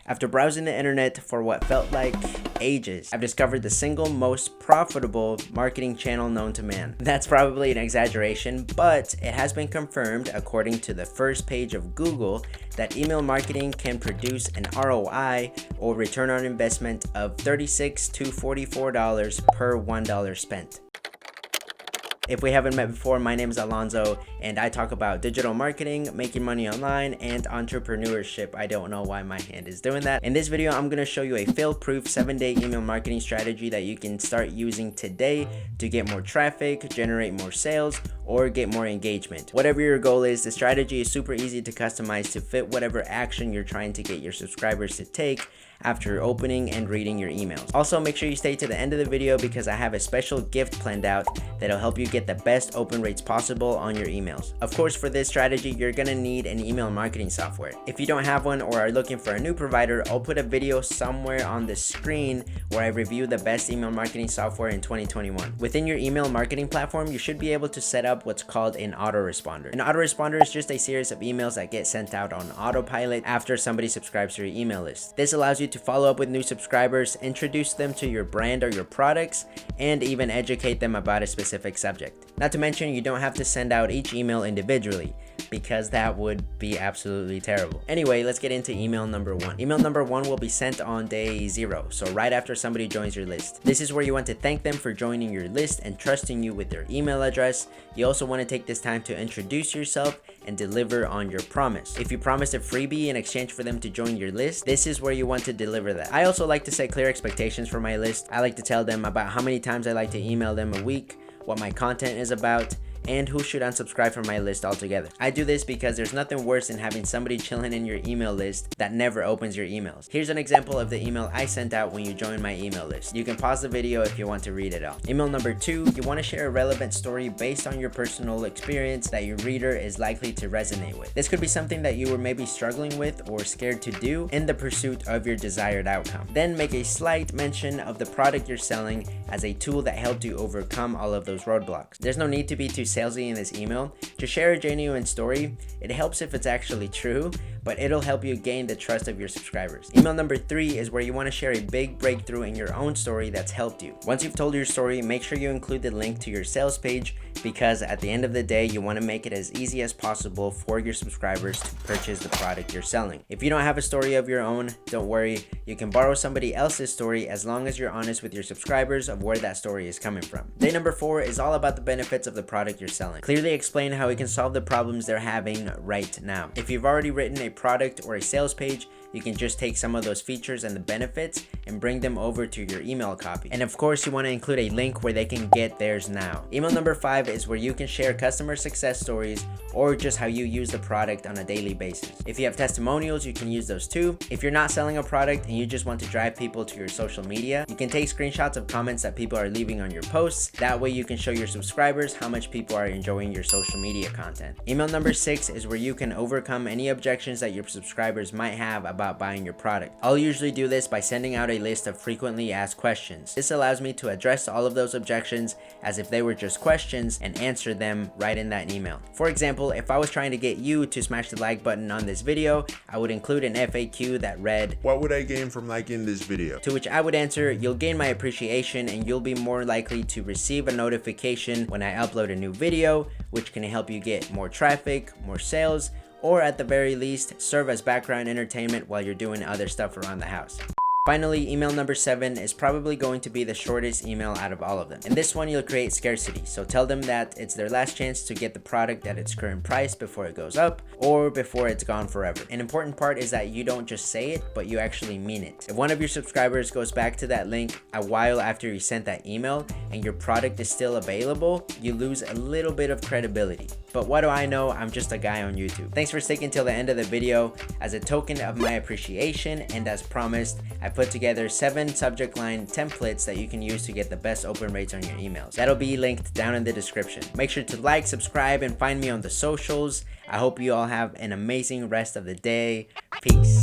After browsing the internet for what felt like ages, I've discovered the single most profitable marketing channel known to man. That's probably an exaggeration, but it has been confirmed according to the first page of Google that email marketing can produce an ROI, or return on investment, of $36 to $44 per $1 spent. If we haven't met before, my name is Alonso, and I talk about digital marketing, making money online, and entrepreneurship. I don't know why my hand is doing that. In this video, I'm going to show you a fail-proof 7-day email marketing strategy that you can start using today to get more traffic, generate more sales, or get more engagement. Whatever your goal is, the strategy is super easy to customize to fit whatever action you're trying to get your subscribers to take after opening and reading your emails. Also, make sure you stay to the end of the video because I have a special gift planned out that'll help you get the best open rates possible on your emails. Of course, for this strategy, you're gonna need an email marketing software. If you don't have one or are looking for a new provider, I'll put a video somewhere on the screen where I review the best email marketing software in 2021. Within your email marketing platform, you should be able to set up what's called an autoresponder. An autoresponder is just a series of emails that get sent out on autopilot after somebody subscribes to your email list. This allows you to follow up with new subscribers, introduce them to your brand or your products, and even educate them about a specific subject. Not to mention, you don't have to send out each email individually, because that would be absolutely terrible. Anyway, let's get into email number 1. Email number 1 will be sent on day 0, so right after somebody joins your list. This is where you want to thank them for joining your list and trusting you with their email address. You also want to take this time to introduce yourself and deliver on your promise. If you promised a freebie in exchange for them to join your list, this is where you want to deliver that. I also like to set clear expectations for my list. I like to tell them about how many times I like to email them a week, what my content is about, and who should unsubscribe from my list altogether. I do this because there's nothing worse than having somebody chilling in your email list that never opens your emails. Here's an example of the email I sent out when you join my email list. You can pause the video if you want to read it all. Email number 2, you want to share a relevant story based on your personal experience that your reader is likely to resonate with. This could be something that you were maybe struggling with or scared to do in the pursuit of your desired outcome. Then make a slight mention of the product you're selling as a tool that helped you overcome all of those roadblocks. There's no need to be too salesy in this email. Just share a genuine story. It helps if it's actually true, but it'll help you gain the trust of your subscribers. Email number 3 is where you want to share a big breakthrough in your own story that's helped you. Once you've told your story, make sure you include the link to your sales page, because at the end of the day, you want to make it as easy as possible for your subscribers to purchase the product you're selling. If you don't have a story of your own, don't worry. You can borrow somebody else's story as long as you're honest with your subscribers of where that story is coming from. Day number 4 is all about the benefits of the product you're selling. Clearly explain how it can solve the problems they're having right now. If you've already written a product or a sales page, you can just take some of those features and the benefits and bring them over to your email copy. And of course, you want to include a link where they can get theirs now. Email number 5 is where you can share customer success stories or just how you use the product on a daily basis. If you have testimonials, you can use those too. If you're not selling a product and you just want to drive people to your social media, you can take screenshots of comments that people are leaving on your posts. That way you can show your subscribers how much people are enjoying your social media content. Email number 6 is where you can overcome any objections that your subscribers might have about buying your product. I'll usually do this by sending out a list of frequently asked questions. This allows me to address all of those objections as if they were just questions and answer them right in that email. For example, if I was trying to get you to smash the like button on this video, I would include an FAQ that read, "What would I gain from liking this video?" To which I would answer, "You'll gain my appreciation and you'll be more likely to receive a notification when I upload a new video, which can help you get more traffic, more sales, or at the very least, serve as background entertainment while you're doing other stuff around the house." Finally, email number 7 is probably going to be the shortest email out of all of them. In this one, you'll create scarcity. So tell them that it's their last chance to get the product at its current price before it goes up or before it's gone forever. An important part is that you don't just say it, but you actually mean it. If one of your subscribers goes back to that link a while after you sent that email and your product is still available, you lose a little bit of credibility. But what do I know? I'm just a guy on YouTube. Thanks for sticking till the end of the video. As a token of my appreciation and as promised, I put together 7 subject line templates that you can use to get the best open rates on your emails. That'll be linked down in the description. Make sure to like, subscribe, and find me on the socials. I hope you all have an amazing rest of the day. Peace.